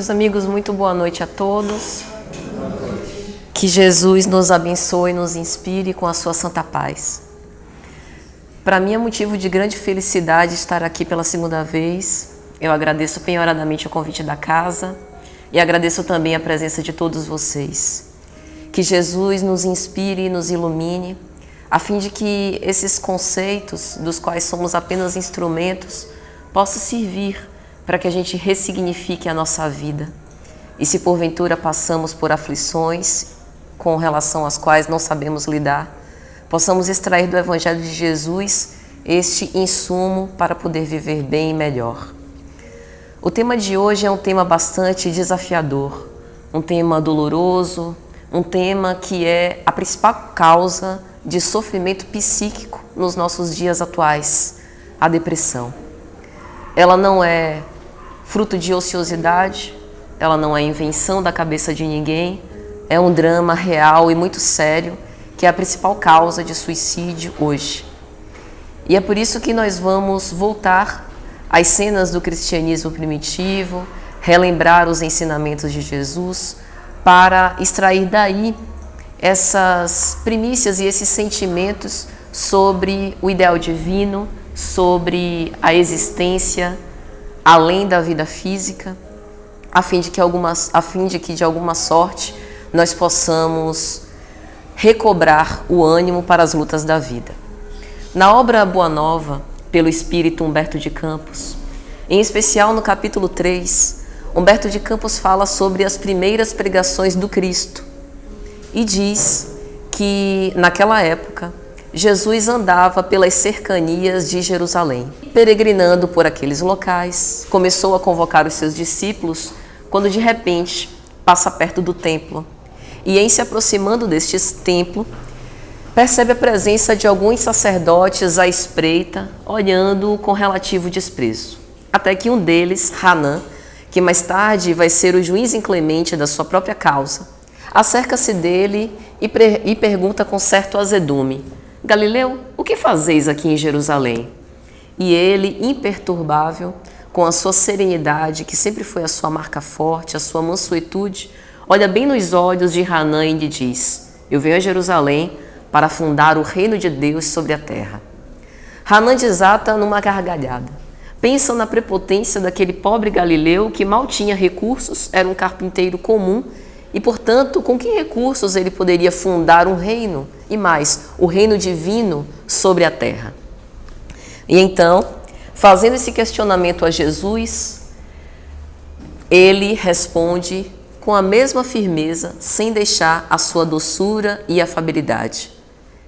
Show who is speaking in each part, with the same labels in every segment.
Speaker 1: Meus amigos, muito boa noite a todos. Que Jesus nos abençoe e nos inspire com a sua santa paz. Para mim é motivo de grande felicidade estar aqui pela segunda vez. Eu agradeço penhoradamente o convite da casa e agradeço também a presença de todos vocês. Que Jesus nos inspire e nos ilumine, a fim de que esses conceitos, dos quais somos apenas instrumentos, possam servir para que a gente ressignifique a nossa vida. E se porventura passamos por aflições com relação às quais não sabemos lidar, possamos extrair do Evangelho de Jesus este insumo para poder viver bem e melhor. O tema de hoje é um tema bastante desafiador, um tema doloroso, um tema que é a principal causa de sofrimento psíquico nos nossos dias atuais, a depressão. Ela não é fruto de ociosidade, ela não é invenção da cabeça de ninguém, é um drama real e muito sério, que é a principal causa de suicídio hoje. E é por isso que nós vamos voltar às cenas do cristianismo primitivo, relembrar os ensinamentos de Jesus, para extrair daí essas primícias e esses sentimentos sobre o ideal divino, sobre a existência além da vida física, a fim de que de alguma sorte nós possamos recobrar o ânimo para as lutas da vida. Na obra Boa Nova, pelo espírito Humberto de Campos, em especial no capítulo 3, Humberto de Campos fala sobre as primeiras pregações do Cristo e diz que naquela época Jesus andava pelas cercanias de Jerusalém, peregrinando por aqueles locais, começou a convocar os seus discípulos, quando de repente passa perto do templo e, em se aproximando deste templo, percebe a presença de alguns sacerdotes à espreita, olhando-o com relativo desprezo. Até que um deles, Hanã, que mais tarde vai ser o juiz inclemente da sua própria causa, acerca-se dele e pergunta com certo azedume: Galileu, o que fazeis aqui em Jerusalém? E ele, imperturbável, com a sua serenidade, que sempre foi a sua marca forte, a sua mansuetude, olha bem nos olhos de Hanã e lhe diz: eu venho a Jerusalém para fundar o reino de Deus sobre a terra. Hanã desata numa gargalhada. Pensa na prepotência daquele pobre Galileu que mal tinha recursos, era um carpinteiro comum e, portanto, com que recursos ele poderia fundar um reino, e mais, o reino divino sobre a terra? E então, fazendo esse questionamento a Jesus, ele responde com a mesma firmeza, sem deixar a sua doçura e afabilidade: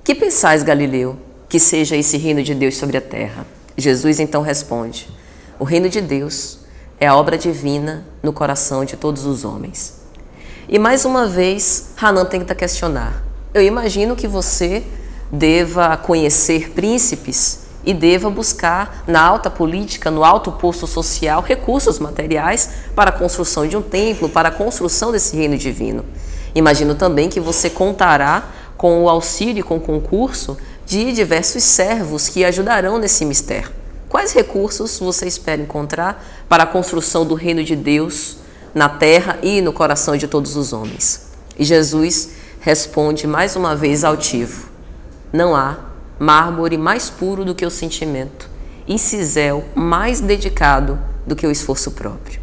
Speaker 1: que pensais, Galileu, que seja esse reino de Deus sobre a terra? Jesus então responde: o reino de Deus é a obra divina no coração de todos os homens. E mais uma vez, Hanã tenta questionar: eu imagino que você deva conhecer príncipes e deva buscar na alta política, no alto posto social, recursos materiais para a construção de um templo, para a construção desse reino divino. Imagino também que você contará com o auxílio e com o concurso de diversos servos que ajudarão nesse mistério. Quais recursos você espera encontrar para a construção do reino de Deus na terra e no coração de todos os homens? E Jesus responde mais uma vez altivo: não há mármore mais puro do que o sentimento, e cisel mais dedicado do que o esforço próprio.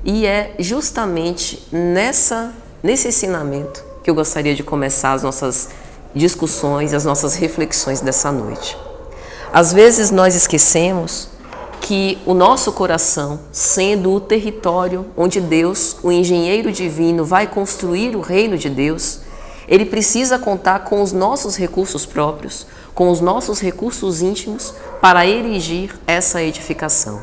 Speaker 1: E é justamente nesse ensinamento que eu gostaria de começar as nossas discussões, as nossas reflexões dessa noite. Às vezes nós esquecemos que o nosso coração, sendo o território onde Deus, o engenheiro divino, vai construir o reino de Deus, ele precisa contar com os nossos recursos próprios, com os nossos recursos íntimos para erigir essa edificação.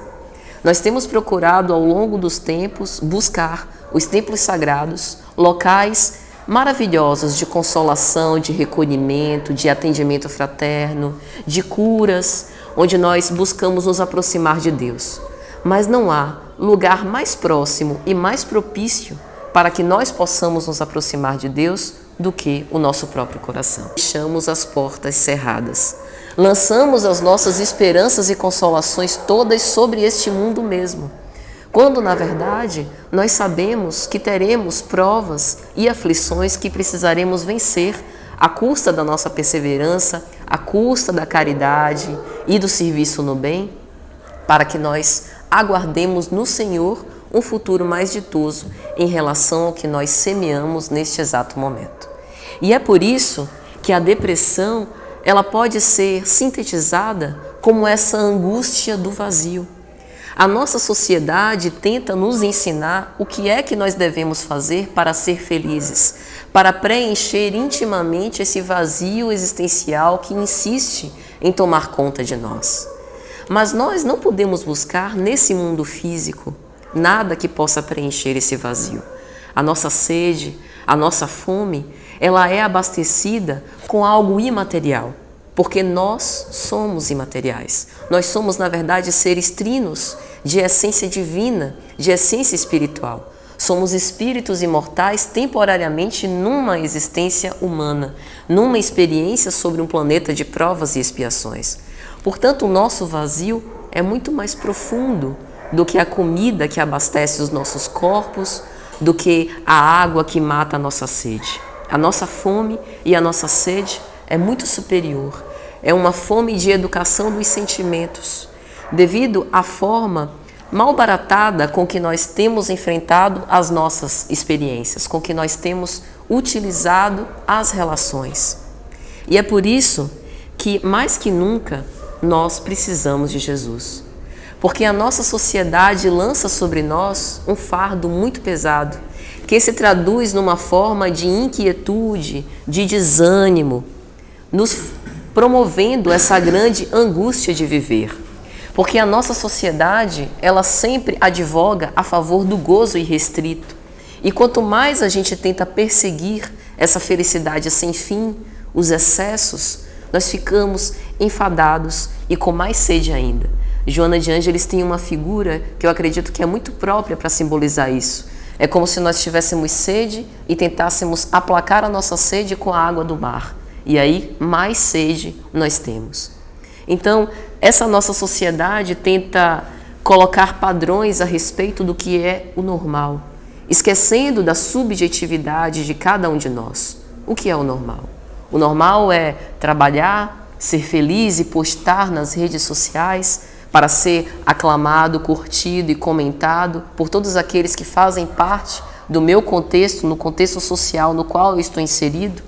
Speaker 1: Nós temos procurado ao longo dos tempos buscar os templos sagrados, locais maravilhosos de consolação, de recolhimento, de atendimento fraterno, de curas, onde nós buscamos nos aproximar de Deus. Mas não há lugar mais próximo e mais propício para que nós possamos nos aproximar de Deus do que o nosso próprio coração. Deixamos as portas cerradas. Lançamos as nossas esperanças e consolações todas sobre este mundo mesmo. quando na verdade nós sabemos que teremos provas e aflições que precisaremos vencer à custa da nossa perseverança, à custa da caridade e do serviço no bem, para que nós aguardemos no Senhor um futuro mais ditoso em relação ao que nós semeamos neste exato momento. E é por isso que a depressão, ela pode ser sintetizada como essa angústia do vazio. A nossa sociedade tenta nos ensinar o que é que nós devemos fazer para ser felizes, para preencher intimamente esse vazio existencial que insiste em tomar conta de nós. Mas nós não podemos buscar nesse mundo físico nada que possa preencher esse vazio. A nossa sede, a nossa fome, ela é abastecida com algo imaterial, porque nós somos imateriais. Nós somos, na verdade, seres trinos, de essência divina, de essência espiritual. Somos espíritos imortais temporariamente numa existência humana, numa experiência sobre um planeta de provas e expiações. Portanto, o nosso vazio é muito mais profundo do que a comida que abastece os nossos corpos, do que a água que mata a nossa sede. A nossa fome e a nossa sede é muito superior. É uma fome de educação dos sentimentos, devido à forma malbaratada com que nós temos enfrentado as nossas experiências, com que nós temos utilizado as relações. E é por isso que, mais que nunca, nós precisamos de Jesus. Porque a nossa sociedade lança sobre nós um fardo muito pesado, que se traduz numa forma de inquietude, de desânimo, nos promovendo essa grande angústia de viver. Porque a nossa sociedade, ela sempre advoga a favor do gozo irrestrito. E quanto mais a gente tenta perseguir essa felicidade sem fim, os excessos, nós ficamos enfadados e com mais sede ainda. Joana de Ângeles tem uma figura que eu acredito que é muito própria para simbolizar isso. É como se nós tivéssemos sede e tentássemos aplacar a nossa sede com a água do mar. E aí, mais sede nós temos. Então, essa nossa sociedade tenta colocar padrões a respeito do que é o normal, esquecendo da subjetividade de cada um de nós. O que é o normal? O normal é trabalhar, ser feliz e postar nas redes sociais para ser aclamado, curtido e comentado por todos aqueles que fazem parte do meu contexto, no contexto social no qual eu estou inserido.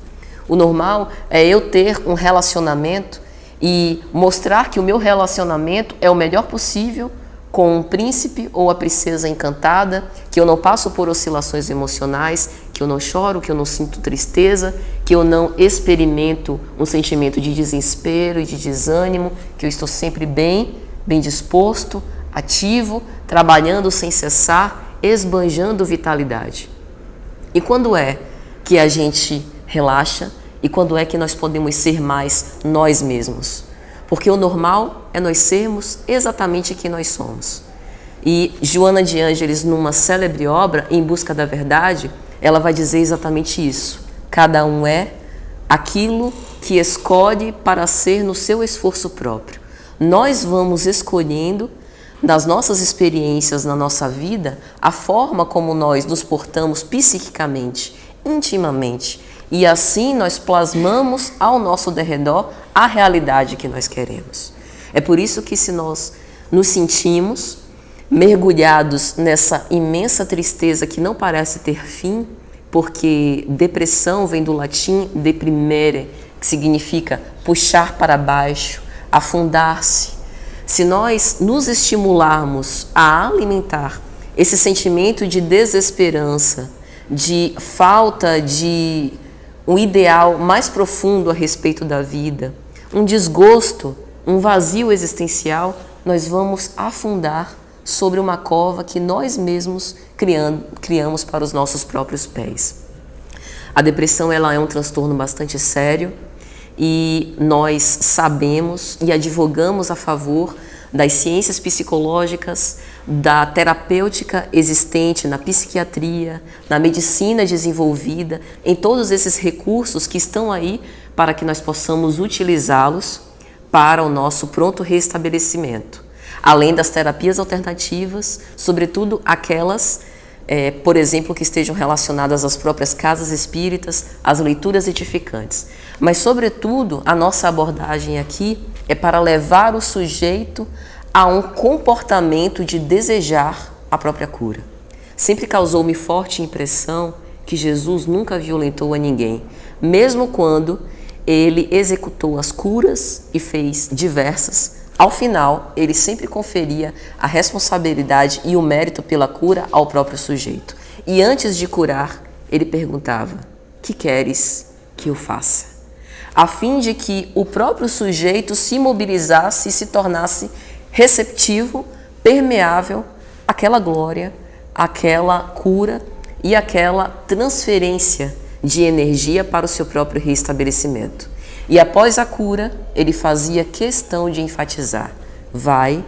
Speaker 1: O normal é eu ter um relacionamento e mostrar que o meu relacionamento é o melhor possível com um príncipe ou a princesa encantada, que eu não passo por oscilações emocionais, que eu não choro, que eu não sinto tristeza, que eu não experimento um sentimento de desespero e de desânimo, que eu estou sempre bem disposto, ativo, trabalhando sem cessar, esbanjando vitalidade. E quando é que a gente relaxa e quando é que nós podemos ser mais nós mesmos? Porque o normal é nós sermos exatamente quem nós somos. E Joana de Ângeles, numa célebre obra, Em Busca da Verdade, ela vai dizer exatamente isso. Cada um é aquilo que escolhe para ser no seu esforço próprio. Nós vamos escolhendo, das nossas experiências na nossa vida, a forma como nós nos portamos psiquicamente, intimamente. E assim nós plasmamos ao nosso derredor a realidade que nós queremos. É por isso que se nós nos sentimos mergulhados nessa imensa tristeza que não parece ter fim, porque depressão vem do latim deprimere, que significa puxar para baixo, afundar-se. Se nós nos estimularmos a alimentar esse sentimento de desesperança, de falta de um ideal mais profundo a respeito da vida, um desgosto, um vazio existencial, nós vamos afundar sobre uma cova que nós mesmos criamos para os nossos próprios pés. A depressão, ela é um transtorno bastante sério e nós sabemos e advogamos a favor das ciências psicológicas, da terapêutica existente na psiquiatria, na medicina desenvolvida, em todos esses recursos que estão aí para que nós possamos utilizá-los para o nosso pronto restabelecimento. além das terapias alternativas, sobretudo aquelas, por exemplo, que estejam relacionadas às próprias casas espíritas, às leituras edificantes. Mas, sobretudo, a nossa abordagem aqui é para levar o sujeito a um comportamento de desejar a própria cura. Sempre causou-me forte impressão que Jesus nunca violentou a ninguém, mesmo quando ele executou as curas e fez diversas. Ao final, ele sempre conferia a responsabilidade e o mérito pela cura ao próprio sujeito. E antes de curar, ele perguntava: "Que queres que eu faça?", a fim de que o próprio sujeito se mobilizasse e se tornasse receptivo, permeável àquela glória, àquela cura e àquela transferência de energia para o seu próprio reestabelecimento. E após a cura, ele fazia questão de enfatizar: "Vai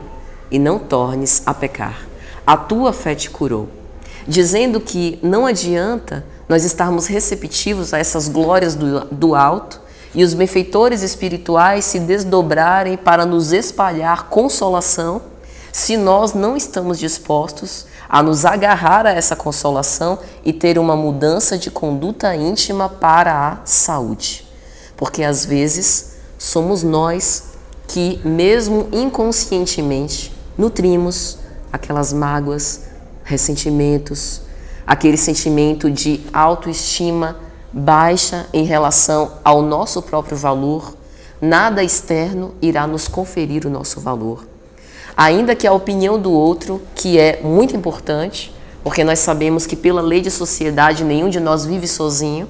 Speaker 1: e não tornes a pecar. A tua fé te curou", dizendo que não adianta nós estarmos receptivos a essas glórias do alto e os benfeitores espirituais se desdobrarem para nos espalhar consolação, se nós não estamos dispostos a nos agarrar a essa consolação e ter uma mudança de conduta íntima para a saúde. Porque às vezes somos nós que, mesmo inconscientemente, nutrimos aquelas mágoas, ressentimentos, aquele sentimento de autoestima baixa em relação ao nosso próprio valor. Nada externo irá nos conferir o nosso valor. Ainda que a opinião do outro, que é muito importante, porque nós sabemos que pela lei de sociedade nenhum de nós vive sozinho,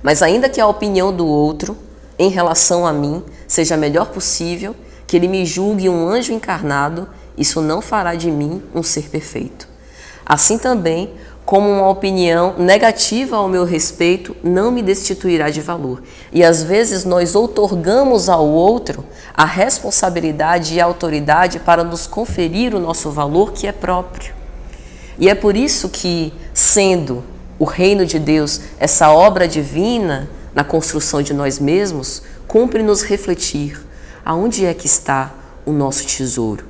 Speaker 1: mas ainda que a opinião do outro em relação a mim seja a melhor possível, que ele me julgue um anjo encarnado, isso não fará de mim um ser perfeito. Assim também, como uma opinião negativa ao meu respeito não me destituirá de valor. E às vezes nós outorgamos ao outro a responsabilidade e a autoridade para nos conferir o nosso valor que é próprio. E é por isso que, sendo o reino de Deus essa obra divina na construção de nós mesmos, cumpre-nos refletir: aonde é que está o nosso tesouro?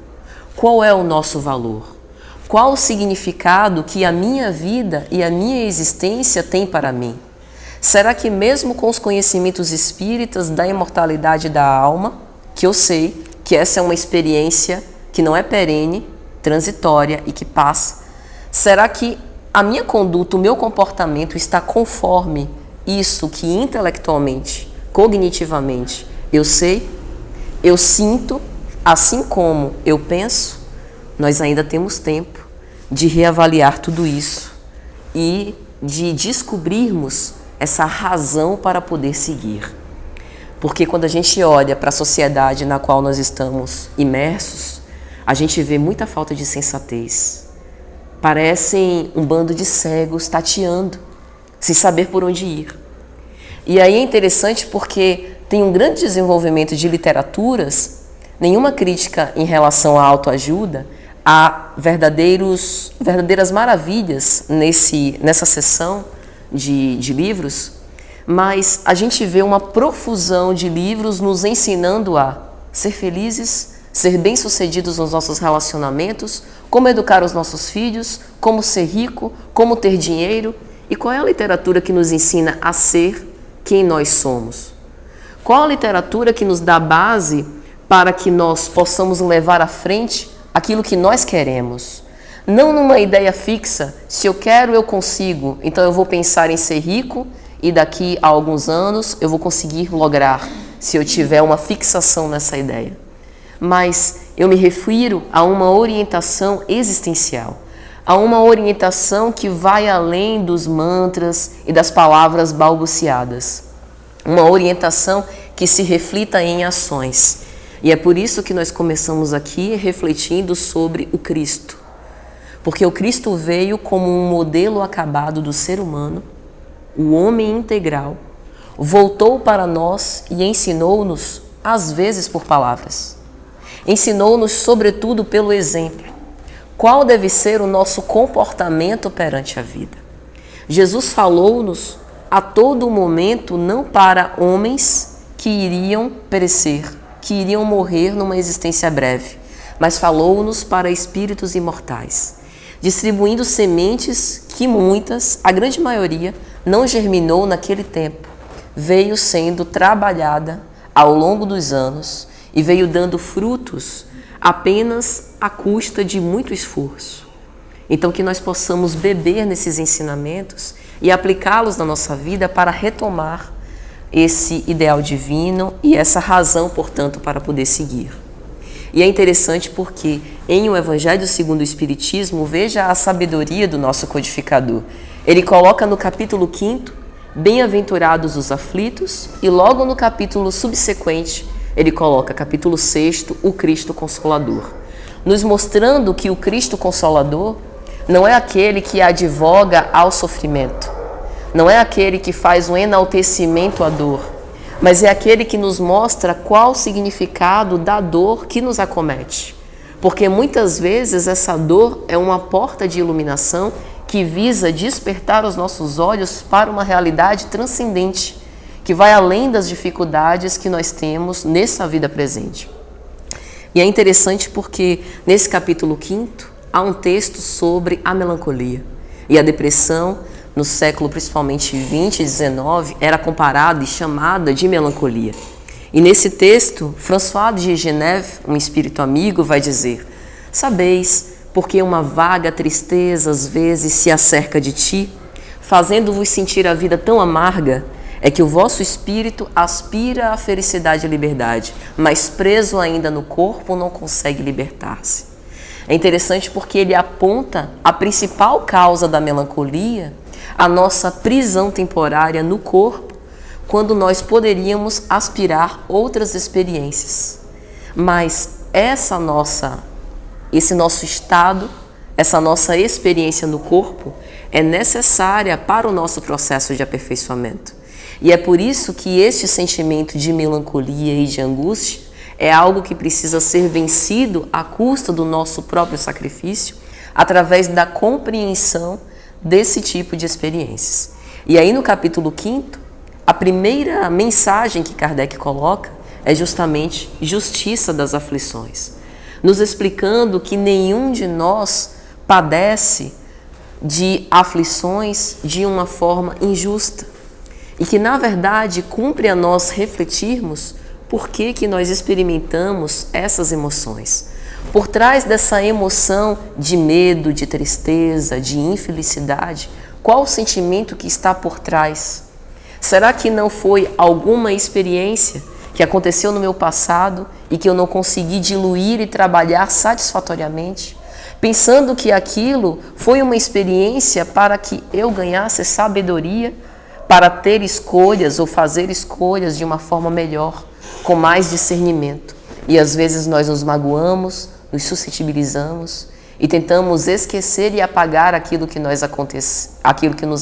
Speaker 1: Qual é o nosso valor? Qual o significado que a minha vida e a minha existência têm para mim? Será que mesmo com os conhecimentos espíritas da imortalidade da alma, que eu sei que essa é uma experiência que não é perene, transitória e que passa, será que a minha conduta, o meu comportamento está conforme isso que intelectualmente, cognitivamente, eu sei, eu sinto, assim como eu penso? Nós ainda temos tempo de reavaliar tudo isso e de descobrirmos essa razão para poder seguir. Porque quando a gente olha para a sociedade na qual nós estamos imersos, a gente vê muita falta de sensatez. Parecem um bando de cegos tateando, sem saber por onde ir. E aí é interessante porque tem um grande desenvolvimento de literaturas, nenhuma crítica em relação à autoajuda. Há verdadeiras maravilhas nessa seção de livros, mas a gente vê uma profusão de livros nos ensinando a ser felizes, ser bem-sucedidos nos nossos relacionamentos, como educar os nossos filhos, como ser rico, como ter dinheiro. E qual é a literatura que nos ensina a ser quem nós somos? Qual a literatura que nos dá base para que nós possamos levar à frente aquilo que nós queremos? Não numa ideia fixa: se eu quero, eu consigo, então eu vou pensar em ser rico e daqui a alguns anos eu vou conseguir lograr, se eu tiver uma fixação nessa ideia. Mas eu me refiro a uma orientação existencial, a uma orientação que vai além dos mantras e das palavras balbuciadas, uma orientação que se reflita em ações. E é por isso que nós começamos aqui refletindo sobre o Cristo. Porque o Cristo veio como um modelo acabado do ser humano, o homem integral, voltou para nós e ensinou-nos, às vezes por palavras. Ensinou-nos, sobretudo, pelo exemplo. Qual deve ser o nosso comportamento perante a vida? Jesus falou-nos a todo momento não para homens que iriam perecer, que iriam morrer numa existência breve, mas falou-nos para espíritos imortais, distribuindo sementes que muitas, a grande maioria, não germinou naquele tempo, veio sendo trabalhada ao longo dos anos e veio dando frutos apenas à custa de muito esforço. Então, que nós possamos beber nesses ensinamentos e aplicá-los na nossa vida para retomar esse ideal divino e essa razão, portanto, para poder seguir. E é interessante porque em O Evangelho segundo o Espiritismo, veja a sabedoria do nosso codificador. Ele coloca no capítulo 5º, bem-aventurados os aflitos, e logo no capítulo subsequente, ele coloca capítulo 6º, o Cristo Consolador, nos mostrando que o Cristo Consolador não é aquele que advoga ao sofrimento, não é aquele que faz um enaltecimento à dor, mas é aquele que nos mostra qual o significado da dor que nos acomete. Porque muitas vezes essa dor é uma porta de iluminação que visa despertar os nossos olhos para uma realidade transcendente, que vai além das dificuldades que nós temos nessa vida presente. E é interessante porque nesse capítulo 5º há um texto sobre a melancolia. E a depressão, no século principalmente 20 e 19, era comparada e chamada de melancolia. E nesse texto, François de Geneve, um espírito amigo, vai dizer: sabeis, porque uma vaga tristeza às vezes se acerca de ti, fazendo-vos sentir a vida tão amarga, é que o vosso espírito aspira à felicidade e liberdade, mas preso ainda no corpo não consegue libertar-se. É interessante porque ele aponta a principal causa da melancolia, a nossa prisão temporária no corpo, quando nós poderíamos aspirar outras experiências. Mas esse nosso estado, essa nossa experiência no corpo é necessária para o nosso processo de aperfeiçoamento. E é por isso que este sentimento de melancolia e de angústia é algo que precisa ser vencido à custa do nosso próprio sacrifício, através da compreensão desse tipo de experiências. E aí no capítulo 5º, a primeira mensagem que Kardec coloca é justamente justiça das aflições, nos explicando que nenhum de nós padece de aflições de uma forma injusta e que, na verdade, cumpre a nós refletirmos por que nós experimentamos essas emoções. Por trás dessa emoção de medo, de tristeza, de infelicidade, qual o sentimento que está por trás? Será que não foi alguma experiência que aconteceu no meu passado e que eu não consegui diluir e trabalhar satisfatoriamente, pensando que aquilo foi uma experiência para que eu ganhasse sabedoria, para ter escolhas ou fazer escolhas de uma forma melhor, com mais discernimento. E às vezes nós nos magoamos, nos suscetibilizamos e tentamos esquecer e apagar aquilo que nos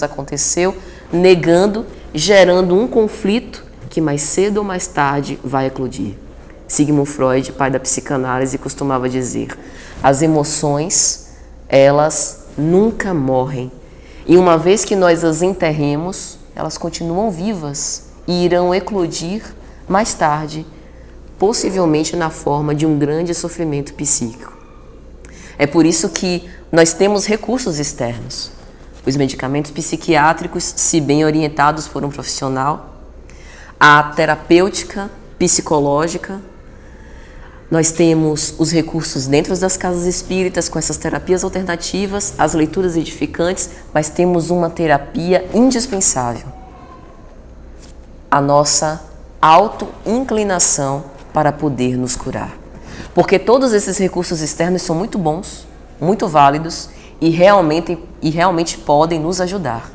Speaker 1: aconteceu, negando, gerando um conflito que mais cedo ou mais tarde vai eclodir. Sigmund Freud, pai da psicanálise, costumava dizer: as emoções, elas nunca morrem. E uma vez que nós as enterremos, elas continuam vivas e irão eclodir mais tarde, possivelmente na forma de um grande sofrimento psíquico. É por isso que nós temos recursos externos. Os medicamentos psiquiátricos, se bem orientados por um profissional, a terapêutica psicológica, nós temos os recursos dentro das casas espíritas, com essas terapias alternativas, as leituras edificantes, mas temos uma terapia indispensável: a nossa auto-inclinação para poder nos curar. Porque todos esses recursos externos são muito bons, muito válidos e realmente podem nos ajudar.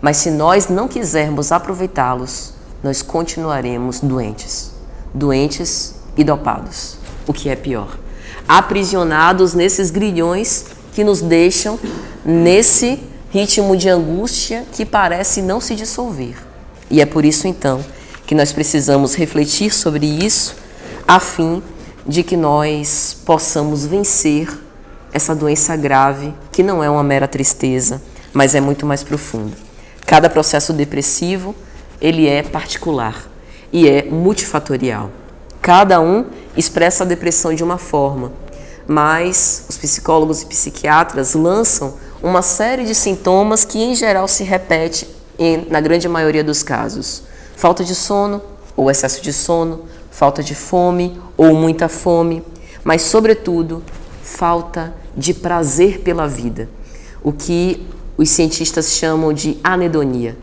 Speaker 1: Mas se nós não quisermos aproveitá-los, nós continuaremos doentes e dopados, o que é pior, aprisionados nesses grilhões que nos deixam nesse ritmo de angústia que parece não se dissolver. E é por isso, então, que nós precisamos refletir sobre isso, a fim de que nós possamos vencer essa doença grave, que não é uma mera tristeza, mas é muito mais profunda. Cada processo depressivo, ele é particular e é multifatorial. Cada um expressa a depressão de uma forma, mas os psicólogos e psiquiatras lançam uma série de sintomas que em geral se repete na grande maioria dos casos. Falta de sono ou excesso de sono, falta de fome ou muita fome, mas sobretudo falta de prazer pela vida, o que os cientistas chamam de anedonia.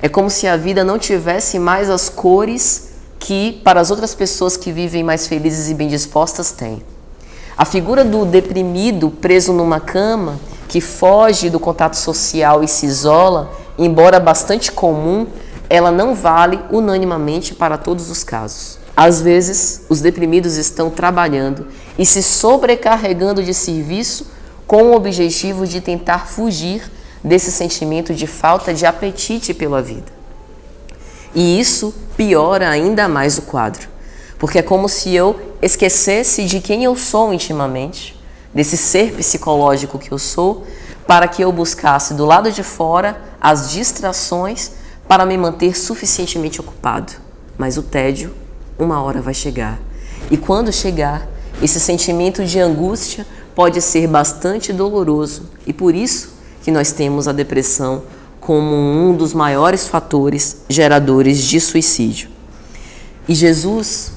Speaker 1: É como se a vida não tivesse mais as cores que para as outras pessoas que vivem mais felizes e bem dispostas têm. A figura do deprimido preso numa cama, que foge do contato social e se isola, embora bastante comum, ela não vale unanimemente para todos os casos. Às vezes, os deprimidos estão trabalhando e se sobrecarregando de serviço com o objetivo de tentar fugir desse sentimento de falta de apetite pela vida. E isso piora ainda mais o quadro, porque é como se eu esquecesse de quem eu sou intimamente, desse ser psicológico que eu sou, para que eu buscasse do lado de fora as distrações para me manter suficientemente ocupado. Mas o tédio, uma hora vai chegar. E quando chegar, esse sentimento de angústia pode ser bastante doloroso. E por isso que nós temos a depressão como um dos maiores fatores geradores de suicídio. E Jesus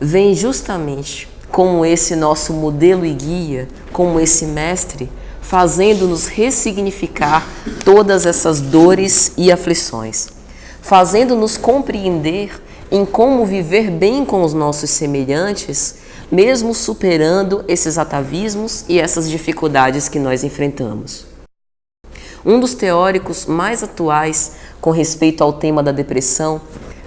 Speaker 1: vem justamente como esse nosso modelo e guia, como esse mestre, fazendo-nos ressignificar todas essas dores e aflições, fazendo-nos compreender em como viver bem com os nossos semelhantes, mesmo superando esses atavismos e essas dificuldades que nós enfrentamos. Um dos teóricos mais atuais com respeito ao tema da depressão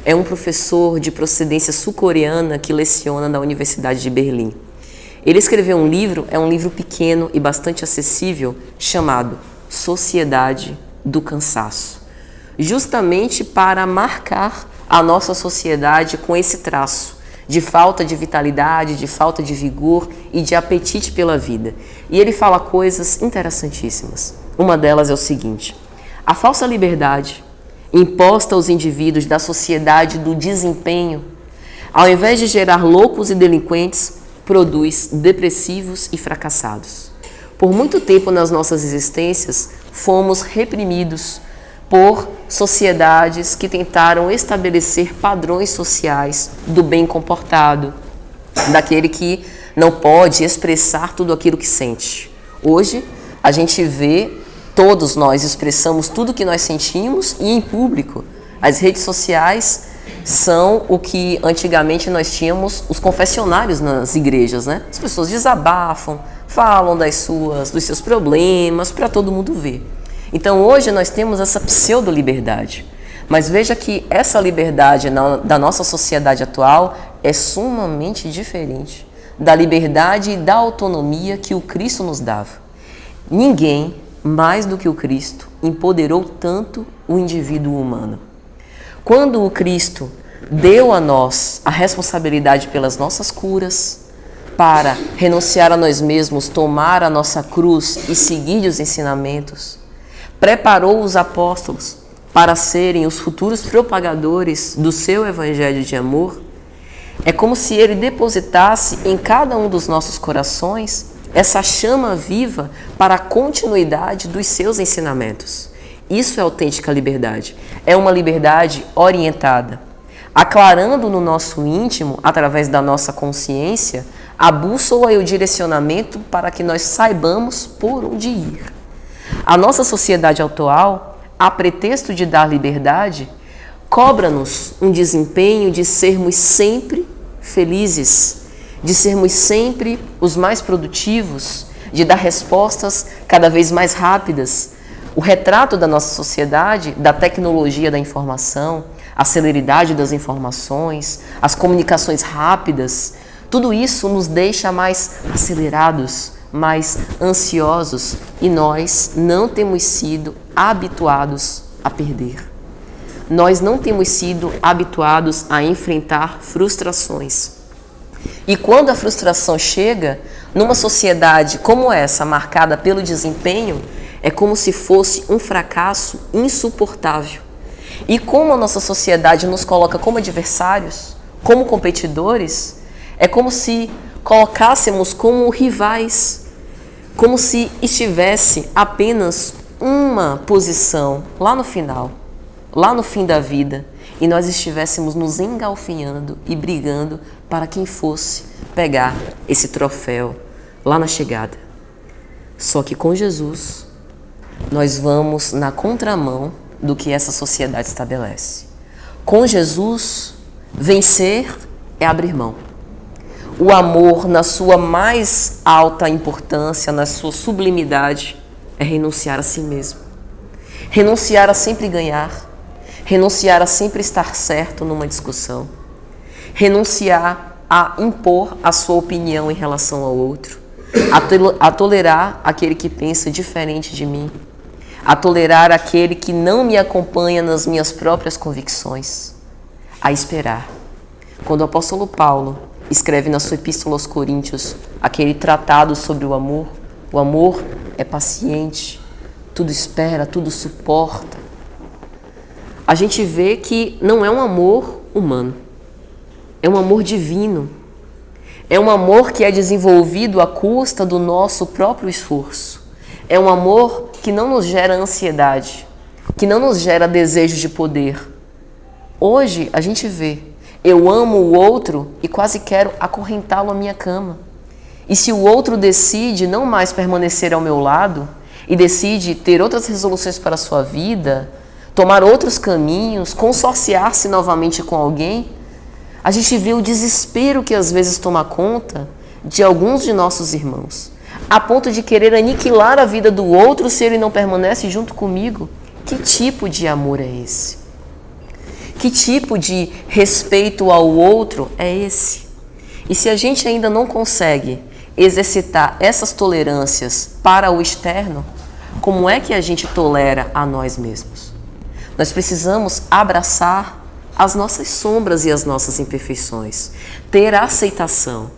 Speaker 1: é um professor de procedência sul-coreana que leciona na Universidade de Berlim. Ele escreveu um livro, é um livro pequeno e bastante acessível, chamado Sociedade do Cansaço, justamente para marcar a nossa sociedade com esse traço de falta de vitalidade, de falta de vigor e de apetite pela vida. E ele fala coisas interessantíssimas. Uma delas é o seguinte: a falsa liberdade imposta aos indivíduos da sociedade do desempenho, ao invés de gerar loucos e delinquentes, produz depressivos e fracassados. Por muito tempo nas nossas existências, fomos reprimidos por sociedades que tentaram estabelecer padrões sociais do bem comportado, daquele que não pode expressar tudo aquilo que sente. Hoje, a gente vê, todos nós expressamos tudo que nós sentimos e em público. As redes sociais são o que antigamente nós tínhamos os confessionários nas igrejas, né? As pessoas desabafam, falam dos seus problemas para todo mundo ver. Então hoje nós temos essa pseudo-liberdade. Mas veja que essa liberdade da nossa sociedade atual é sumamente diferente da liberdade e da autonomia que o Cristo nos dava. Ninguém, mais do que o Cristo, empoderou tanto o indivíduo humano. Quando o Cristo deu a nós a responsabilidade pelas nossas curas, para renunciar a nós mesmos, tomar a nossa cruz e seguir os ensinamentos, preparou os apóstolos para serem os futuros propagadores do seu evangelho de amor, é como se ele depositasse em cada um dos nossos corações essa chama viva para a continuidade dos seus ensinamentos. Isso é autêntica liberdade. É uma liberdade orientada, aclarando no nosso íntimo, através da nossa consciência, a bússola e o direcionamento para que nós saibamos por onde ir. A nossa sociedade atual, a pretexto de dar liberdade, cobra-nos um desempenho de sermos sempre felizes, de sermos sempre os mais produtivos, de dar respostas cada vez mais rápidas. O retrato da nossa sociedade, da tecnologia da informação, a celeridade das informações, as comunicações rápidas, tudo isso nos deixa mais acelerados, mais ansiosos, e nós não temos sido habituados a perder. Nós não temos sido habituados a enfrentar frustrações. E quando a frustração chega, numa sociedade como essa, marcada pelo desempenho, é como se fosse um fracasso insuportável. E como a nossa sociedade nos coloca como adversários, como competidores, é como se colocássemos como rivais, como se estivesse apenas uma posição lá no final, lá no fim da vida, e nós estivéssemos nos engalfinhando e brigando para quem fosse pegar esse troféu lá na chegada. Só que com Jesus, nós vamos na contramão do que essa sociedade estabelece. Com Jesus, vencer é abrir mão. O amor, na sua mais alta importância, na sua sublimidade, é renunciar a si mesmo. Renunciar a sempre ganhar. Renunciar a sempre estar certo numa discussão. Renunciar a impor a sua opinião em relação ao outro. A tolerar aquele que pensa diferente de mim. A tolerar aquele que não me acompanha nas minhas próprias convicções. A esperar. Quando o apóstolo Paulo escreve na sua epístola aos Coríntios aquele tratado sobre o amor é paciente, tudo espera, tudo suporta. A gente vê que não é um amor humano, é um amor divino. É um amor que é desenvolvido à custa do nosso próprio esforço. É um amor que não nos gera ansiedade, que não nos gera desejo de poder. Hoje a gente vê, eu amo o outro e quase quero acorrentá-lo à minha cama. E se o outro decide não mais permanecer ao meu lado e decide ter outras resoluções para a sua vida, tomar outros caminhos, consorciar-se novamente com alguém, a gente vê o desespero que às vezes toma conta de alguns de nossos irmãos, a ponto de querer aniquilar a vida do outro se ele não permanece junto comigo. Que tipo de amor é esse? Que tipo de respeito ao outro é esse? E se a gente ainda não consegue exercitar essas tolerâncias para o externo, como é que a gente tolera a nós mesmos? Nós precisamos abraçar as nossas sombras e as nossas imperfeições, ter aceitação.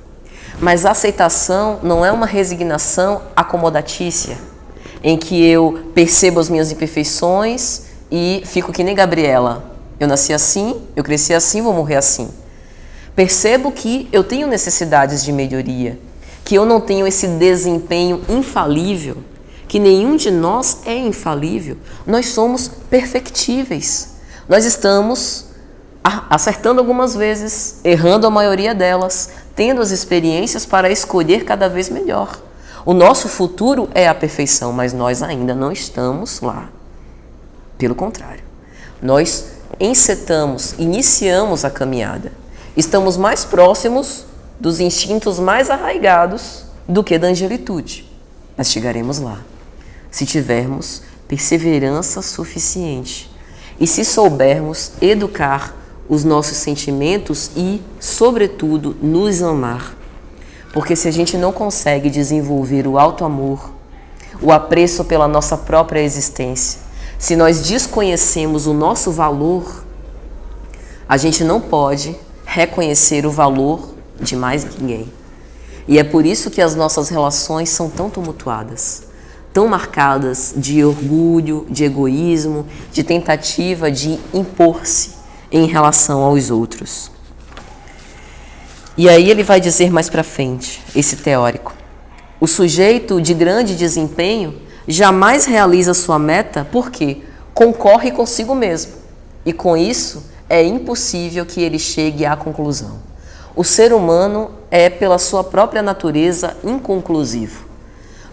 Speaker 1: Mas a aceitação não é uma resignação acomodatícia, em que eu percebo as minhas imperfeições e fico que nem Gabriela. Eu nasci assim, eu cresci assim, vou morrer assim. Percebo que eu tenho necessidades de melhoria, que eu não tenho esse desempenho infalível, que nenhum de nós é infalível. Nós somos perfectíveis. Nós estamos acertando algumas vezes, errando a maioria delas, tendo as experiências para escolher cada vez melhor. O nosso futuro é a perfeição, mas nós ainda não estamos lá. Pelo contrário, nós iniciamos a caminhada. Estamos mais próximos dos instintos mais arraigados do que da angelitude. Mas chegaremos lá, se tivermos perseverança suficiente e se soubermos educar os nossos sentimentos e, sobretudo, nos amar. Porque se a gente não consegue desenvolver o auto-amor, o apreço pela nossa própria existência, se nós desconhecemos o nosso valor, a gente não pode reconhecer o valor de mais ninguém. E é por isso que as nossas relações são tão tumultuadas, tão marcadas de orgulho, de egoísmo, de tentativa de impor-se em relação aos outros. E aí ele vai dizer mais para frente, esse teórico: o sujeito de grande desempenho jamais realiza sua meta porque concorre consigo mesmo, e com isso é impossível que ele chegue à conclusão. O ser humano é, pela sua própria natureza, inconclusivo.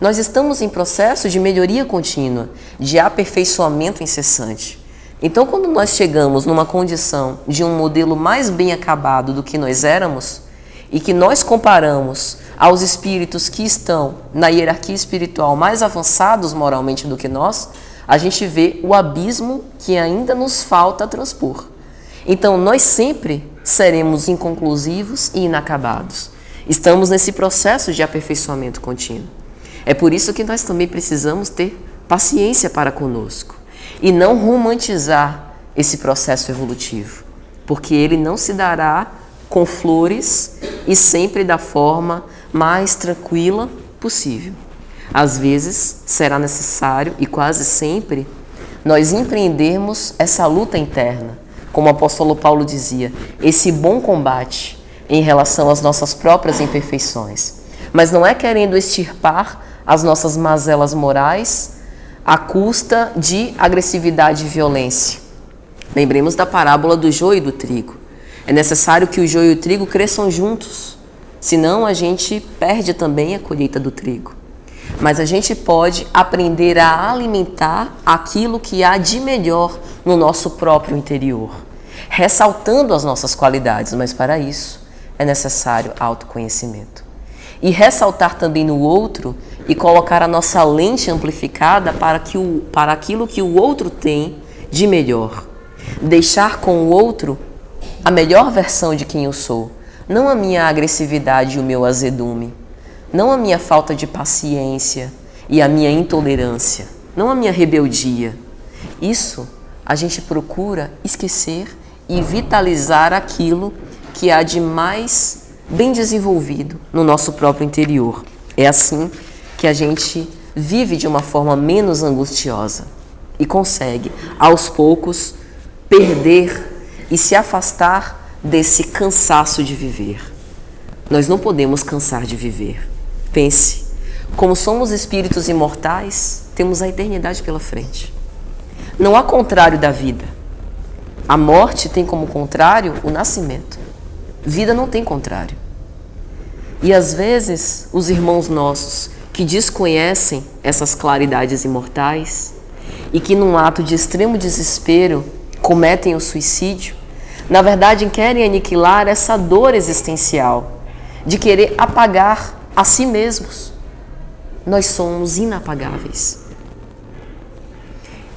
Speaker 1: Nós estamos em processo de melhoria contínua, de aperfeiçoamento incessante. Então, quando nós chegamos numa condição de um modelo mais bem acabado do que nós éramos, e que nós comparamos aos espíritos que estão na hierarquia espiritual mais avançados moralmente do que nós, a gente vê o abismo que ainda nos falta transpor. Então, nós sempre seremos inconclusivos e inacabados. Estamos nesse processo de aperfeiçoamento contínuo. É por isso que nós também precisamos ter paciência para conosco e não romantizar esse processo evolutivo, porque ele não se dará com flores e sempre da forma mais tranquila possível. Às vezes será necessário, e quase sempre, nós empreendermos essa luta interna, como o apóstolo Paulo dizia, esse bom combate, em relação às nossas próprias imperfeições. Mas não é querendo extirpar as nossas mazelas morais à custa de agressividade e violência. Lembremos da parábola do joio e do trigo. É necessário que o joio e o trigo cresçam juntos, senão a gente perde também a colheita do trigo. Mas a gente pode aprender a alimentar aquilo que há de melhor no nosso próprio interior, ressaltando as nossas qualidades, mas para isso é necessário autoconhecimento. E ressaltar também no outro e colocar a nossa lente amplificada para aquilo que o outro tem de melhor. Deixar com o outro a melhor versão de quem eu sou, não a minha agressividade e o meu azedume, não a minha falta de paciência e a minha intolerância, não a minha rebeldia. Isso a gente procura esquecer e vitalizar aquilo que há de mais bem desenvolvido no nosso próprio interior. É assim que a gente vive de uma forma menos angustiosa e consegue, aos poucos, perder e se afastar desse cansaço de viver. Nós não podemos cansar de viver. Pense, como somos espíritos imortais, temos a eternidade pela frente. Não há contrário da vida. A morte tem como contrário o nascimento. Vida não tem contrário. E às vezes, os irmãos nossos que desconhecem essas claridades imortais e que num ato de extremo desespero cometem o suicídio, na verdade querem aniquilar essa dor existencial de querer apagar a si mesmos. Nós somos inapagáveis.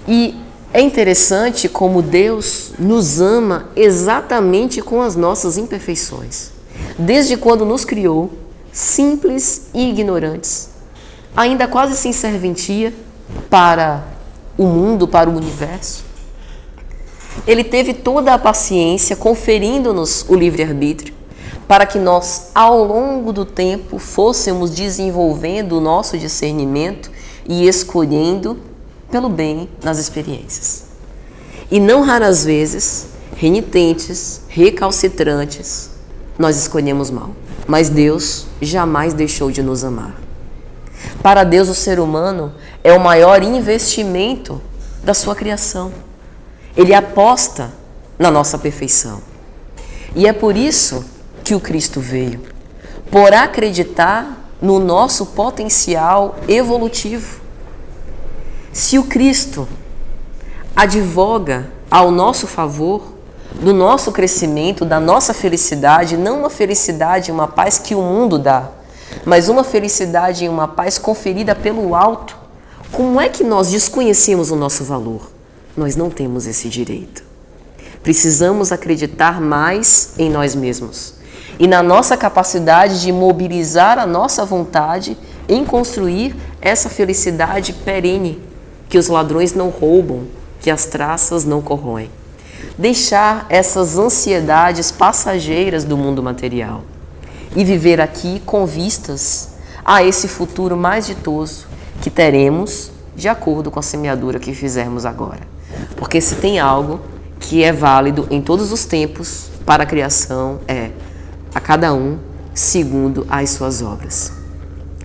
Speaker 1: E é interessante como Deus nos ama exatamente com as nossas imperfeições. Desde quando nos criou, simples e ignorantes, ainda quase sem serventia para o mundo, para o universo. Ele teve toda a paciência, conferindo-nos o livre-arbítrio, para que nós, ao longo do tempo, fôssemos desenvolvendo o nosso discernimento e escolhendo pelo bem nas experiências. E não raras vezes, renitentes, recalcitrantes, nós escolhemos mal. Mas Deus jamais deixou de nos amar. Para Deus, o ser humano é o maior investimento da sua criação. Ele aposta na nossa perfeição. E é por isso que o Cristo veio, por acreditar no nosso potencial evolutivo. Se o Cristo advoga ao nosso favor, do nosso crescimento, da nossa felicidade, não uma felicidade e uma paz que o mundo dá, mas uma felicidade e uma paz conferida pelo alto, como é que nós desconhecemos o nosso valor? Nós não temos esse direito. Precisamos acreditar mais em nós mesmos e na nossa capacidade de mobilizar a nossa vontade em construir essa felicidade perene, que os ladrões não roubam, que as traças não corroem. Deixar essas ansiedades passageiras do mundo material e viver aqui com vistas a esse futuro mais ditoso que teremos de acordo com a semeadura que fizermos agora. Porque se tem algo que é válido em todos os tempos para a criação, é a cada um segundo as suas obras.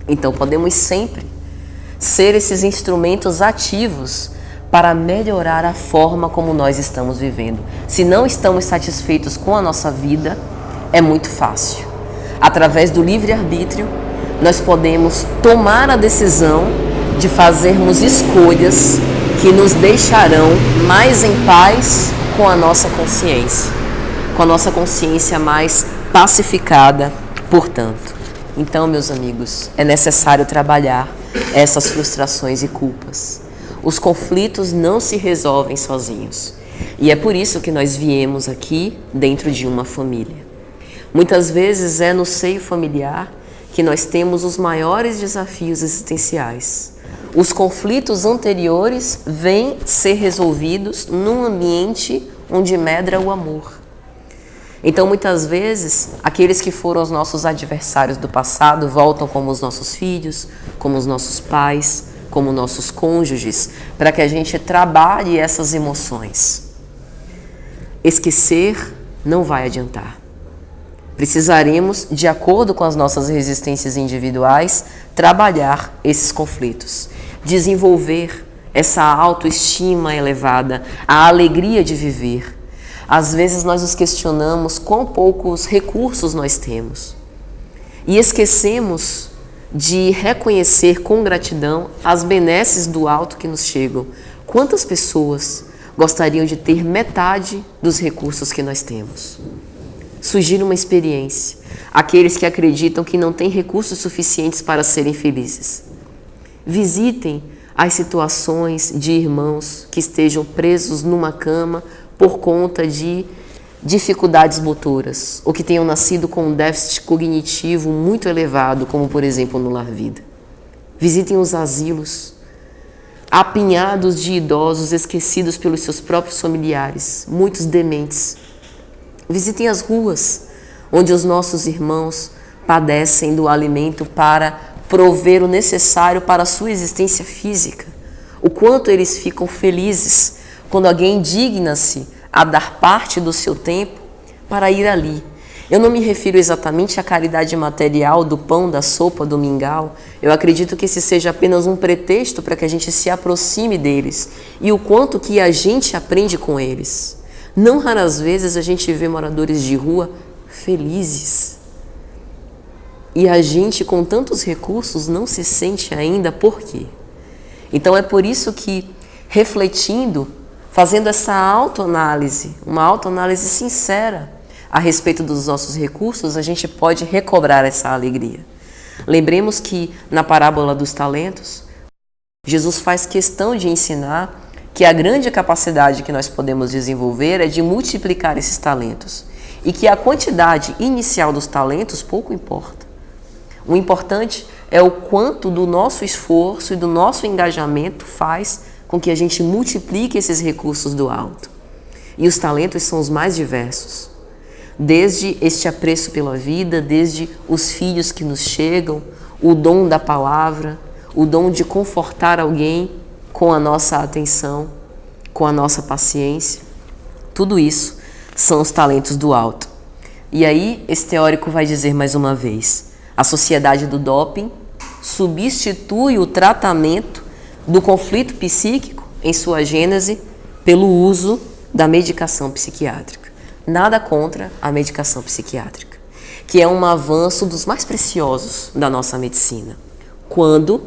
Speaker 1: Então podemos sempre ser esses instrumentos ativos para melhorar a forma como nós estamos vivendo. Se não estamos satisfeitos com a nossa vida, é muito fácil. Através do livre-arbítrio, nós podemos tomar a decisão de fazermos escolhas que nos deixarão mais em paz com a nossa consciência, com a nossa consciência mais pacificada, portanto. Então, meus amigos, é necessário trabalhar essas frustrações e culpas. Os conflitos não se resolvem sozinhos. E é por isso que nós viemos aqui dentro de uma família. Muitas vezes é no seio familiar que nós temos os maiores desafios existenciais. Os conflitos anteriores vêm ser resolvidos num ambiente onde medra o amor. Então, muitas vezes, aqueles que foram os nossos adversários do passado voltam como os nossos filhos, como os nossos pais, como nossos cônjuges, para que a gente trabalhe essas emoções. Esquecer não vai adiantar. Precisaremos, de acordo com as nossas resistências individuais, trabalhar esses conflitos, desenvolver essa autoestima elevada, a alegria de viver. Às vezes nós nos questionamos quão poucos recursos nós temos e esquecemos de reconhecer com gratidão as benesses do alto que nos chegam. Quantas pessoas gostariam de ter metade dos recursos que nós temos? Sugira uma experiência. Aqueles que acreditam que não têm recursos suficientes para serem felizes. Visitem as situações de irmãos que estejam presos numa cama por conta de dificuldades motoras ou que tenham nascido com um déficit cognitivo muito elevado, como por exemplo no Lar Vida. Visitem os asilos, apinhados de idosos esquecidos pelos seus próprios familiares, muitos dementes. Visitem as ruas, onde os nossos irmãos padecem do alimento para prover o necessário para a sua existência física. O quanto eles ficam felizes quando alguém digna-se a dar parte do seu tempo para ir ali. Eu não me refiro exatamente à caridade material do pão, da sopa, do mingau. Eu acredito que esse seja apenas um pretexto para que a gente se aproxime deles e o quanto que a gente aprende com eles. Não raras vezes a gente vê moradores de rua felizes. E a gente, com tantos recursos, não se sente ainda. Por quê? Então é por isso que, refletindo, fazendo essa autoanálise, uma autoanálise sincera a respeito dos nossos recursos, a gente pode recobrar essa alegria. Lembremos que, na parábola dos talentos, Jesus faz questão de ensinar que a grande capacidade que nós podemos desenvolver é de multiplicar esses talentos e que a quantidade inicial dos talentos pouco importa. O importante é o quanto do nosso esforço e do nosso engajamento faz com que a gente multiplique esses recursos do alto. E os talentos são os mais diversos. Desde este apreço pela vida, desde os filhos que nos chegam, o dom da palavra, o dom de confortar alguém com a nossa atenção, com a nossa paciência. Tudo isso são os talentos do alto. E aí, esse teórico vai dizer mais uma vez: a sociedade do doping substitui o tratamento do conflito psíquico em sua gênese pelo uso da medicação psiquiátrica. Nada contra a medicação psiquiátrica, que é um avanço dos mais preciosos da nossa medicina, quando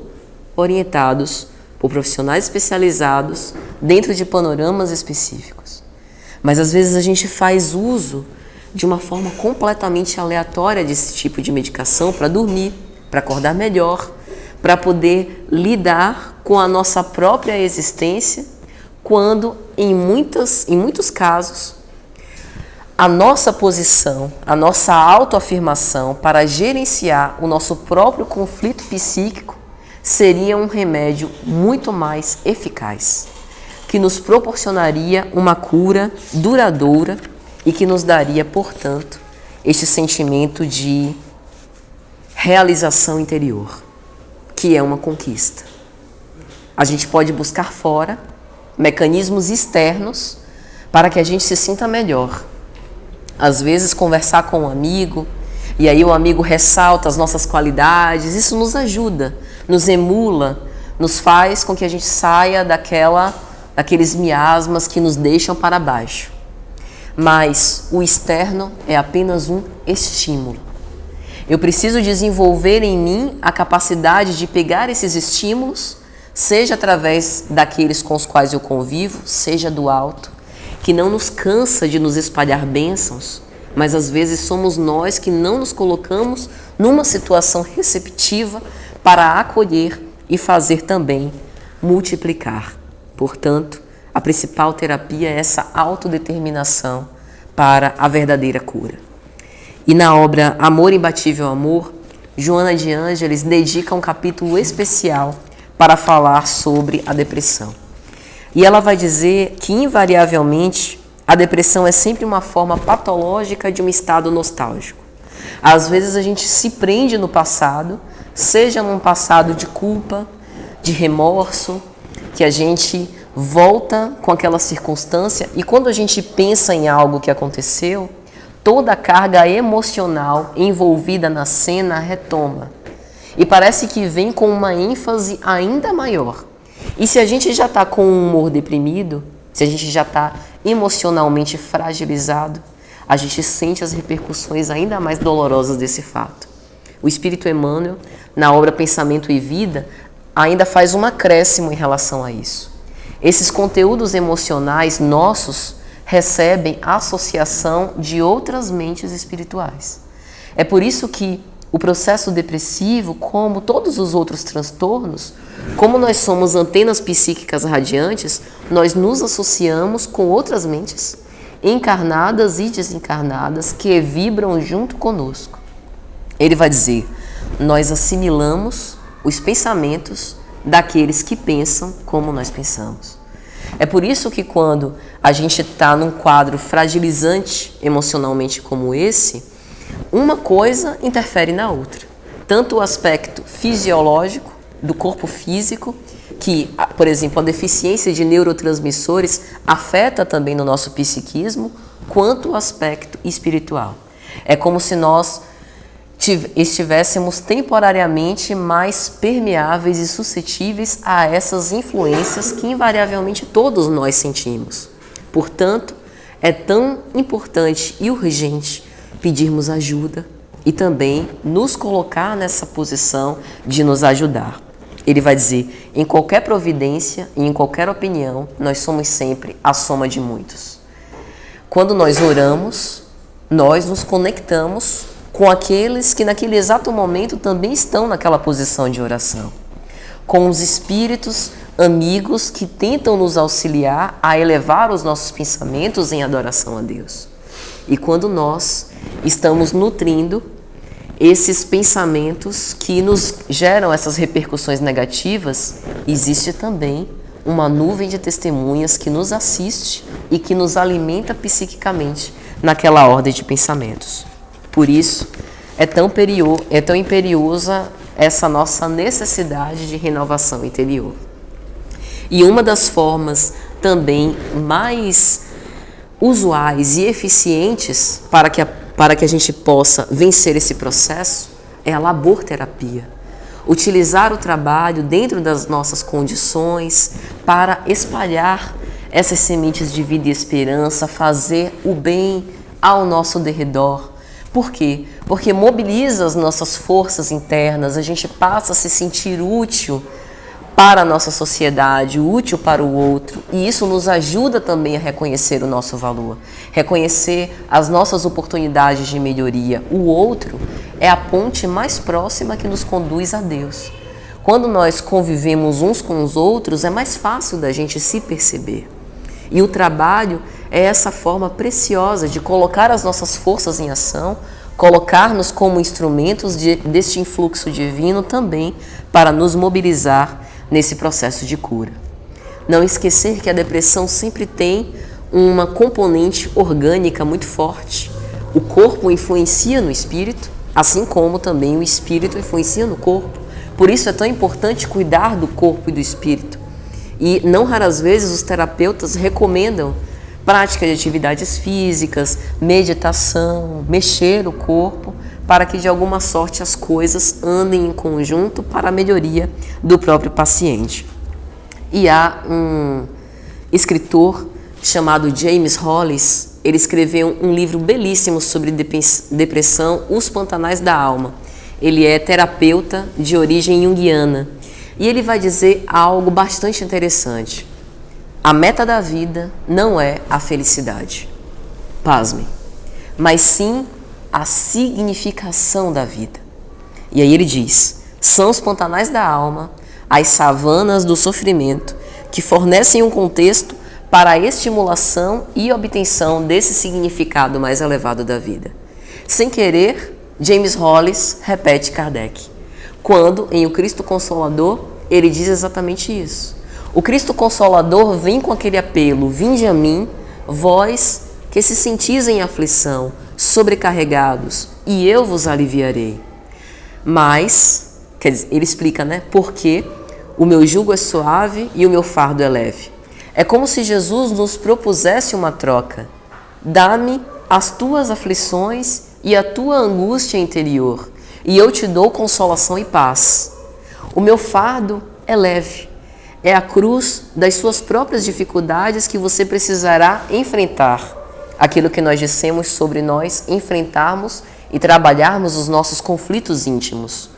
Speaker 1: orientados por profissionais especializados dentro de panoramas específicos. Mas às vezes a gente faz uso de uma forma completamente aleatória desse tipo de medicação para dormir, para acordar melhor, para poder lidar com a nossa própria existência, quando em muitos casos a nossa posição, a nossa autoafirmação para gerenciar o nosso próprio conflito psíquico seria um remédio muito mais eficaz, que nos proporcionaria uma cura duradoura e que nos daria, portanto, este sentimento de realização interior, que é uma conquista. A gente pode buscar fora mecanismos externos para que a gente se sinta melhor. Às vezes, conversar com um amigo, e aí o amigo ressalta as nossas qualidades, isso nos ajuda, nos emula, nos faz com que a gente saia daqueles miasmas que nos deixam para baixo. Mas o externo é apenas um estímulo. Eu preciso desenvolver em mim a capacidade de pegar esses estímulos, seja através daqueles com os quais eu convivo, seja do alto, que não nos cansa de nos espalhar bênçãos, mas às vezes somos nós que não nos colocamos numa situação receptiva para acolher e fazer também multiplicar. Portanto, a principal terapia é essa autodeterminação para a verdadeira cura. E na obra Amor Imbatível Amor, Joana de Ângeles dedica um capítulo especial para falar sobre a depressão. E ela vai dizer que, invariavelmente, a depressão é sempre uma forma patológica de um estado nostálgico. Às vezes a gente se prende no passado, seja num passado de culpa, de remorso, que a gente volta com aquela circunstância e quando a gente pensa em algo que aconteceu, toda a carga emocional envolvida na cena retoma. E parece que vem com uma ênfase ainda maior. E se a gente já está com um humor deprimido, se a gente já está emocionalmente fragilizado, a gente sente as repercussões ainda mais dolorosas desse fato. O Espírito Emmanuel, na obra Pensamento e Vida, ainda faz um acréscimo em relação a isso. Esses conteúdos emocionais nossos recebem associação de outras mentes espirituais. É por isso que o processo depressivo, como todos os outros transtornos, como nós somos antenas psíquicas radiantes, nós nos associamos com outras mentes, encarnadas e desencarnadas, que vibram junto conosco. Ele vai dizer, nós assimilamos os pensamentos daqueles que pensam como nós pensamos. É por isso que quando a gente está num quadro fragilizante emocionalmente como esse, uma coisa interfere na outra. Tanto o aspecto fisiológico, do corpo físico, que, por exemplo, a deficiência de neurotransmissores afeta também no nosso psiquismo, quanto o aspecto espiritual. É como se nós estivéssemos temporariamente mais permeáveis e suscetíveis a essas influências que invariavelmente todos nós sentimos. Portanto, é tão importante e urgente pedirmos ajuda e também nos colocar nessa posição de nos ajudar. Ele vai dizer, em qualquer providência e em qualquer opinião, nós somos sempre a soma de muitos. Quando nós oramos, nós nos conectamos com aqueles que naquele exato momento também estão naquela posição de oração, com os espíritos amigos que tentam nos auxiliar a elevar os nossos pensamentos em adoração a Deus. E quando nós estamos nutrindo esses pensamentos que nos geram essas repercussões negativas, existe também uma nuvem de testemunhas que nos assiste e que nos alimenta psiquicamente naquela ordem de pensamentos. Por isso, é tão imperiosa essa nossa necessidade de renovação interior. E uma das formas também mais usuais e eficientes para que a gente possa vencer esse processo é a laborterapia. Utilizar o trabalho dentro das nossas condições para espalhar essas sementes de vida e esperança, fazer o bem ao nosso derredor. Por quê? Porque mobiliza as nossas forças internas, a gente passa a se sentir útil para a nossa sociedade, útil para o outro, e isso nos ajuda também a reconhecer o nosso valor, reconhecer as nossas oportunidades de melhoria. O outro é a ponte mais próxima que nos conduz a Deus. Quando nós convivemos uns com os outros, é mais fácil da gente se perceber. E o trabalho é essa forma preciosa de colocar as nossas forças em ação, colocar-nos como instrumentos deste influxo divino também para nos mobilizar nesse processo de cura. Não esquecer que a depressão sempre tem uma componente orgânica muito forte. O corpo influencia no espírito, assim como também o espírito influencia no corpo. Por isso é tão importante cuidar do corpo e do espírito. E não raras vezes os terapeutas recomendam prática de atividades físicas, meditação, mexer o corpo, para que de alguma sorte as coisas andem em conjunto para a melhoria do próprio paciente. E há um escritor chamado James Hollis, ele escreveu um livro belíssimo sobre depressão, Os Pantanais da Alma. Ele é terapeuta de origem junguiana e ele vai dizer algo bastante interessante. A meta da vida não é a felicidade, pasmem, mas sim a significação da vida. E aí ele diz, são os pantanais da alma, as savanas do sofrimento, que fornecem um contexto para a estimulação e obtenção desse significado mais elevado da vida. Sem querer, James Hollis repete Kardec, quando em O Cristo Consolador, ele diz exatamente isso. O Cristo Consolador vem com aquele apelo, vinde a mim, vós que se sentis em aflição, sobrecarregados, e eu vos aliviarei. Mas, quer dizer, ele explica, né? Porque o meu jugo é suave e o meu fardo é leve. É como se Jesus nos propusesse uma troca. Dá-me as tuas aflições e a tua angústia interior, e eu te dou consolação e paz. O meu fardo é leve. É a cruz das suas próprias dificuldades que você precisará enfrentar. Aquilo que nós dissemos sobre nós enfrentarmos e trabalharmos os nossos conflitos íntimos.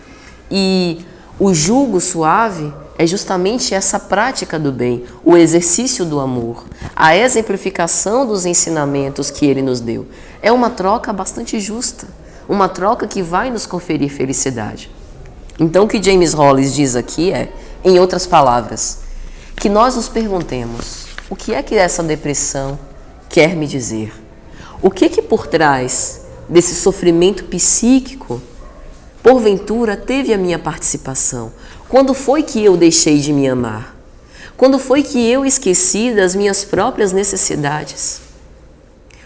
Speaker 1: E o jugo suave é justamente essa prática do bem, o exercício do amor, a exemplificação dos ensinamentos que ele nos deu. É uma troca bastante justa, uma troca que vai nos conferir felicidade. Então o que James Hollis diz aqui é, em outras palavras, que nós nos perguntemos, o que é que essa depressão quer me dizer? O que por trás desse sofrimento psíquico, porventura, teve a minha participação? Quando foi que eu deixei de me amar? Quando foi que eu esqueci das minhas próprias necessidades?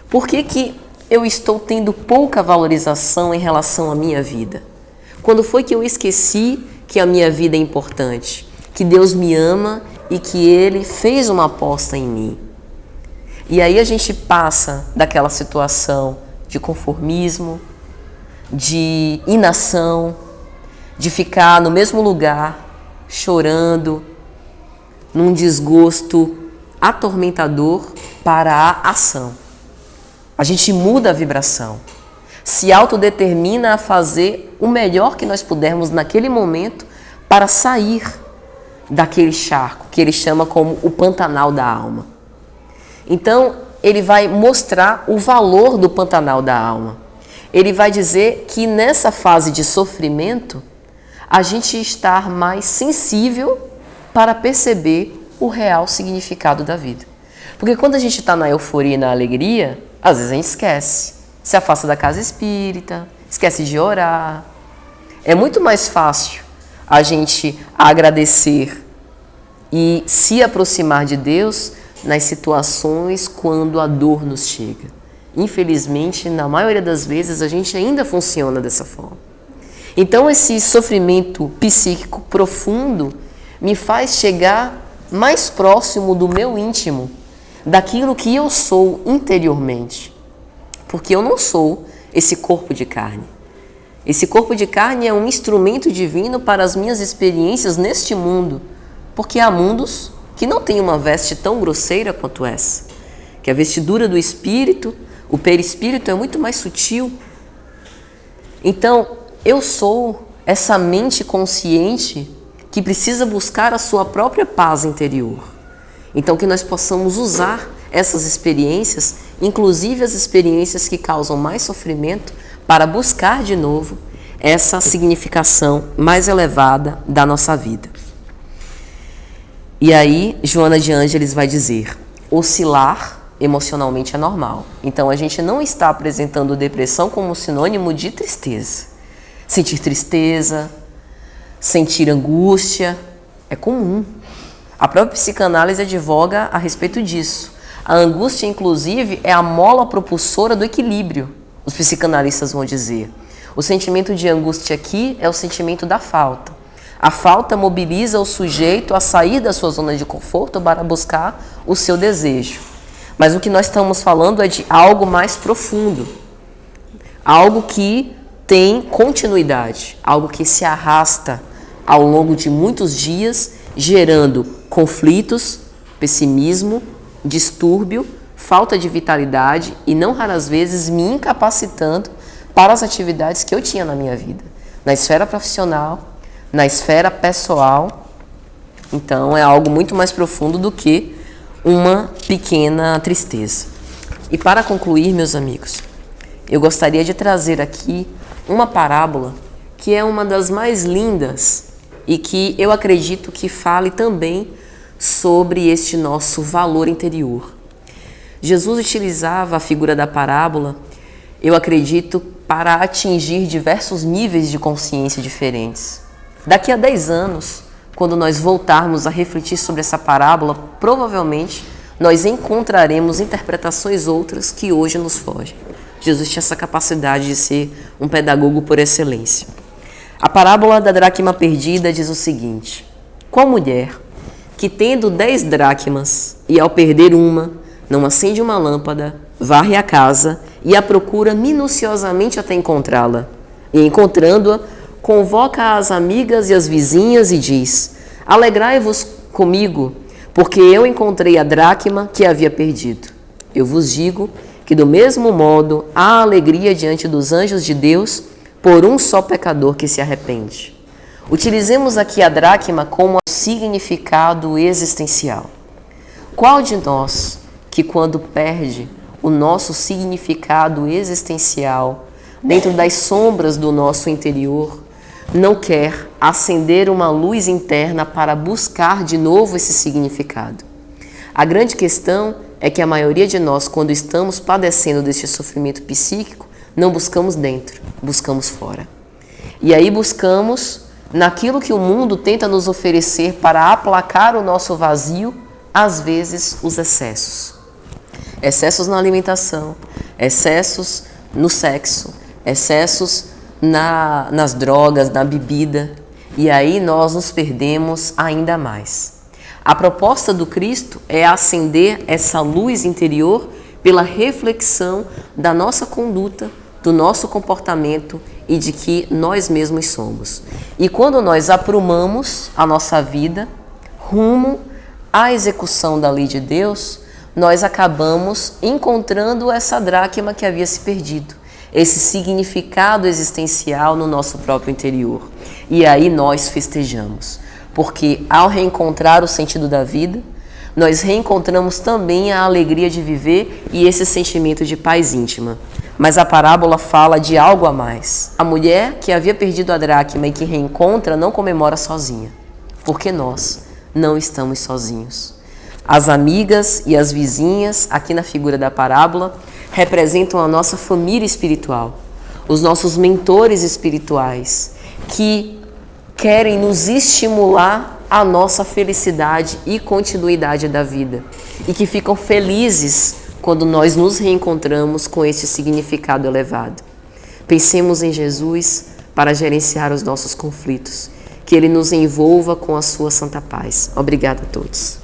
Speaker 1: Por que eu estou tendo pouca valorização em relação à minha vida? Quando foi que eu esqueci que a minha vida é importante? Que Deus me ama e que Ele fez uma aposta em mim? E aí a gente passa daquela situação de conformismo, de inação, de ficar no mesmo lugar, chorando, num desgosto atormentador, para a ação. A gente muda a vibração, se autodetermina a fazer o melhor que nós pudermos naquele momento para sair daquele charco, que ele chama como o Pantanal da alma. Então, ele vai mostrar o valor do Pantanal da alma. Ele vai dizer que nessa fase de sofrimento, a gente está mais sensível para perceber o real significado da vida. Porque quando a gente está na euforia e na alegria, às vezes a gente esquece. Se afasta da casa espírita, esquece de orar. É muito mais fácil a gente agradecer e se aproximar de Deus nas situações quando a dor nos chega. Infelizmente, na maioria das vezes, a gente ainda funciona dessa forma. Então, esse sofrimento psíquico profundo me faz chegar mais próximo do meu íntimo, daquilo que eu sou interiormente. Porque eu não sou esse corpo de carne. Esse corpo de carne é um instrumento divino para as minhas experiências neste mundo, porque há mundos que não têm uma veste tão grosseira quanto essa, que a vestidura do espírito, o perispírito é muito mais sutil. Então, eu sou essa mente consciente que precisa buscar a sua própria paz interior. Então, que nós possamos usar essas experiências, inclusive as experiências que causam mais sofrimento, para buscar de novo essa significação mais elevada da nossa vida. E aí, Joana de Ângeles vai dizer, oscilar emocionalmente é normal. Então, a gente não está apresentando depressão como sinônimo de tristeza. Sentir tristeza, sentir angústia, é comum. A própria psicanálise advoga a respeito disso. A angústia, inclusive, é a mola propulsora do equilíbrio, os psicanalistas vão dizer. O sentimento de angústia aqui é o sentimento da falta. A falta mobiliza o sujeito a sair da sua zona de conforto para buscar o seu desejo. Mas o que nós estamos falando é de algo mais profundo, algo que tem continuidade, algo que se arrasta ao longo de muitos dias, gerando conflitos, pessimismo, distúrbio, falta de vitalidade e não raras vezes me incapacitando para as atividades que eu tinha na minha vida, na esfera profissional, na esfera pessoal. Então é algo muito mais profundo do que uma pequena tristeza. E para concluir, meus amigos, eu gostaria de trazer aqui uma parábola que é uma das mais lindas e que eu acredito que fale também sobre este nosso valor interior. Jesus utilizava a figura da parábola, eu acredito, para atingir diversos níveis de consciência diferentes. Daqui a 10 anos, quando nós voltarmos a refletir sobre essa parábola, provavelmente nós encontraremos interpretações outras que hoje nos fogem. Jesus tinha essa capacidade de ser um pedagogo por excelência. A parábola da dracma perdida diz o seguinte: qual mulher que, tendo 10 dracmas e ao perder uma, não acende uma lâmpada, varre a casa e a procura minuciosamente até encontrá-la. E encontrando-a, convoca as amigas e as vizinhas e diz: alegrai-vos comigo, porque eu encontrei a dracma que havia perdido. Eu vos digo que do mesmo modo há alegria diante dos anjos de Deus por um só pecador que se arrepende. Utilizemos aqui a dracma como significado existencial. Qual de nós que, quando perde o nosso significado existencial dentro das sombras do nosso interior, não quer acender uma luz interna para buscar de novo esse significado? A grande questão é que a maioria de nós, quando estamos padecendo deste sofrimento psíquico, não buscamos dentro, buscamos fora. E aí buscamos naquilo que o mundo tenta nos oferecer para aplacar o nosso vazio, às vezes os excessos. Excessos na alimentação, excessos no sexo, excessos nas drogas, na bebida. E aí nós nos perdemos ainda mais. A proposta do Cristo é acender essa luz interior pela reflexão da nossa conduta, do nosso comportamento e de que nós mesmos somos. E quando nós aprumamos a nossa vida rumo à execução da lei de Deus, nós acabamos encontrando essa dracma que havia se perdido, esse significado existencial no nosso próprio interior. E aí nós festejamos, porque ao reencontrar o sentido da vida, nós reencontramos também a alegria de viver e esse sentimento de paz íntima. Mas a parábola fala de algo a mais. A mulher que havia perdido a dracma e que reencontra não comemora sozinha, porque nós não estamos sozinhos. As amigas e as vizinhas, aqui na figura da parábola, representam a nossa família espiritual, os nossos mentores espirituais, que querem nos estimular a nossa felicidade e continuidade da vida, e que ficam felizes quando nós nos reencontramos com esse significado elevado. Pensemos em Jesus para gerenciar os nossos conflitos, que Ele nos envolva com a sua santa paz. Obrigada a todos.